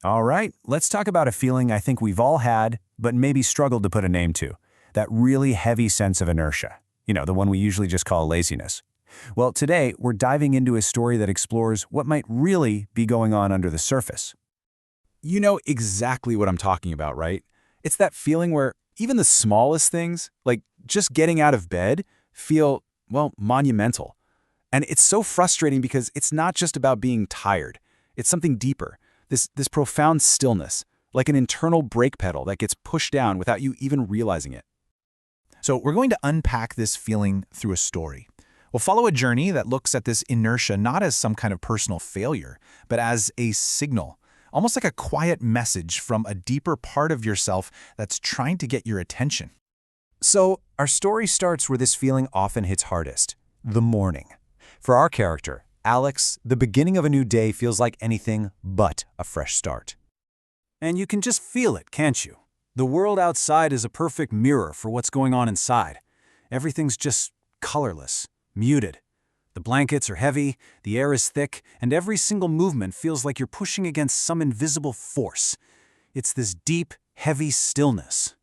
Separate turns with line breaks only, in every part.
All right, let's talk about a feeling I think we've all had, but maybe struggled to put a name to. That really heavy sense of inertia. The one we usually just call laziness. Well, today we're diving into a story that explores what might really be going on under the surface.
You know exactly what I'm talking about, right? It's that feeling where even the smallest things, like just getting out of bed, feel, well, monumental. And it's so frustrating because it's not just about being tired. It's something deeper, this profound stillness, like an internal brake pedal that gets pushed down without you even realizing it.
So we're going to unpack this feeling through a story. We'll follow a journey that looks at this inertia not as some kind of personal failure, but as a signal, almost like a quiet message from a deeper part of yourself that's trying to get your attention.
So, our story starts where this feeling often hits hardest, the morning. For our character, Alex, the beginning of a new day feels like anything but a fresh start. And you can just feel it, can't you? The world outside is a perfect mirror for what's going on inside. Everything's just colorless, muted. The blankets are heavy, the air is thick, and every single movement feels like you're pushing against some invisible force. It's this deep, heavy stillness.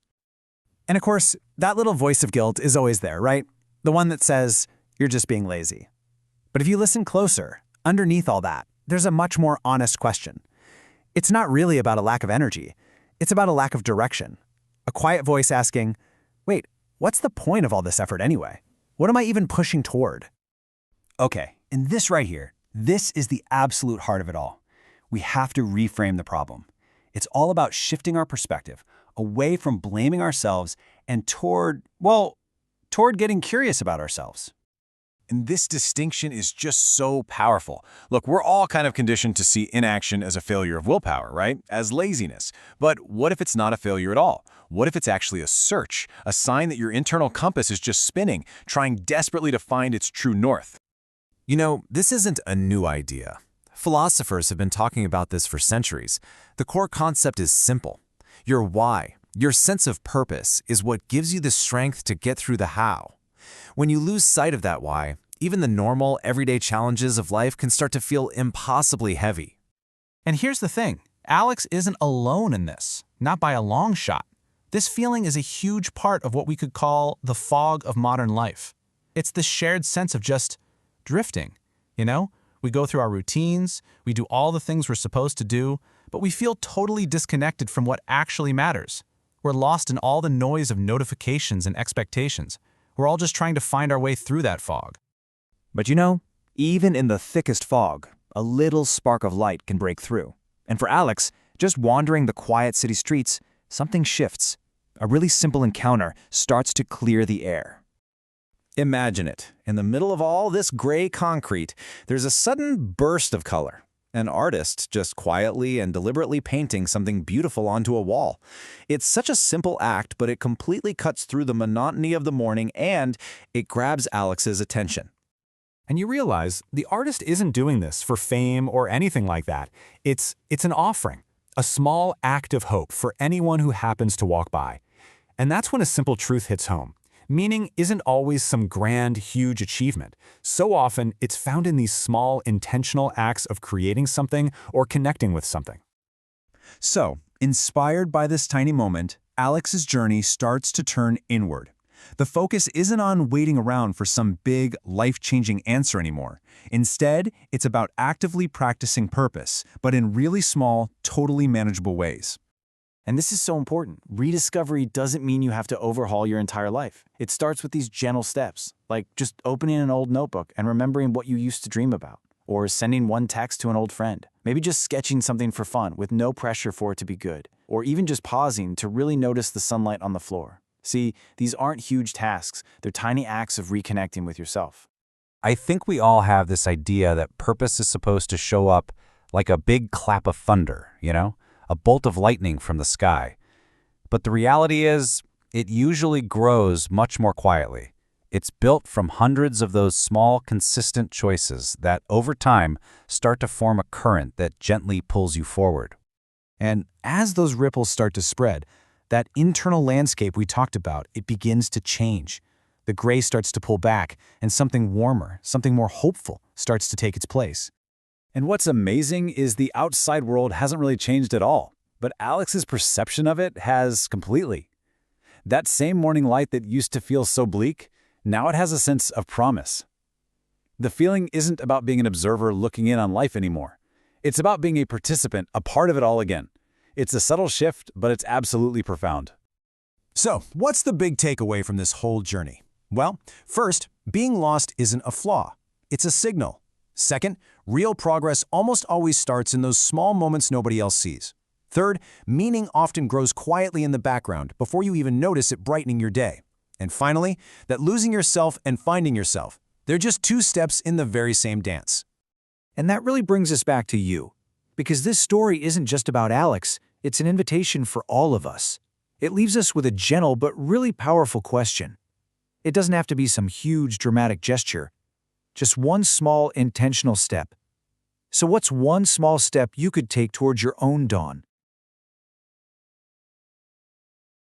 And of course, that little voice of guilt is always there, right? The one that says, you're just being lazy. But if you listen closer, underneath all that, there's a much more honest question. It's not really about a lack of energy. It's about a lack of direction. A quiet voice asking, wait, what's the point of all this effort anyway? What am I even pushing toward?
Okay, and this right here, this is the absolute heart of it all. We have to reframe the problem. It's all about shifting our perspective away from blaming ourselves and toward getting curious about ourselves.
And this distinction is just so powerful. Look, we're all kind of conditioned to see inaction as a failure of willpower, right? As laziness. But what if it's not a failure at all? What if it's actually a search, a sign that your internal compass is just spinning, trying desperately to find its true north?
You know, this isn't a new idea. Philosophers have been talking about this for centuries. The core concept is simple. Your why, your sense of purpose, is what gives you the strength to get through the how. When you lose sight of that why, even the normal, everyday challenges of life can start to feel impossibly heavy.
And here's the thing, Alex isn't alone in this, not by a long shot. This feeling is a huge part of what we could call the fog of modern life. It's the shared sense of just drifting, We go through our routines, we do all the things we're supposed to do, but we feel totally disconnected from what actually matters. We're lost in all the noise of notifications and expectations. We're all just trying to find our way through that fog.
But even in the thickest fog, a little spark of light can break through. And for Alex, just wandering the quiet city streets, something shifts. A really simple encounter starts to clear the air.
Imagine it. In the middle of all this gray concrete, there's a sudden burst of color. An artist just quietly and deliberately painting something beautiful onto a wall. It's such a simple act, but it completely cuts through the monotony of the morning and it grabs Alex's attention.
And you realize the artist isn't doing this for fame or anything like that. It's an offering, a small act of hope for anyone who happens to walk by. And that's when a simple truth hits home. Meaning isn't always some grand, huge achievement. So often, it's found in these small, intentional acts of creating something or connecting with something.
So, inspired by this tiny moment, Alex's journey starts to turn inward. The focus isn't on waiting around for some big, life-changing answer anymore. Instead, it's about actively practicing purpose, but in really small, totally manageable ways.
And this is so important. Rediscovery doesn't mean you have to overhaul your entire life. It starts with these gentle steps, like just opening an old notebook and remembering what you used to dream about, or sending one text to an old friend. Maybe just sketching something for fun with no pressure for it to be good, or even just pausing to really notice the sunlight on the floor. See, these aren't huge tasks. They're tiny acts of reconnecting with yourself.
I think we all have this idea that purpose is supposed to show up like a big clap of thunder, a bolt of lightning from the sky. But the reality is, it usually grows much more quietly. It's built from hundreds of those small, consistent choices that, over time, start to form a current that gently pulls you forward.
And as those ripples start to spread, that internal landscape we talked about, it begins to change. The gray starts to pull back, and something warmer, something more hopeful starts to take its place.
And what's amazing is the outside world hasn't really changed at all, but Alex's perception of it has completely. That same morning light that used to feel so bleak, now it has a sense of promise. The feeling isn't about being an observer looking in on life anymore. It's about being a participant, a part of it all again. It's a subtle shift, but it's absolutely profound.
So, what's the big takeaway from this whole journey? Well, first, being lost isn't a flaw. It's a signal. Second, real progress almost always starts in those small moments nobody else sees. Third, meaning often grows quietly in the background before you even notice it brightening your day. And finally, that losing yourself and finding yourself, they're just two steps in the very same dance.
And that really brings us back to you. Because this story isn't just about Alex, it's an invitation for all of us. It leaves us with a gentle but really powerful question. It doesn't have to be some huge dramatic gesture, just one small intentional step. So what's one small step you could take towards your own dawn?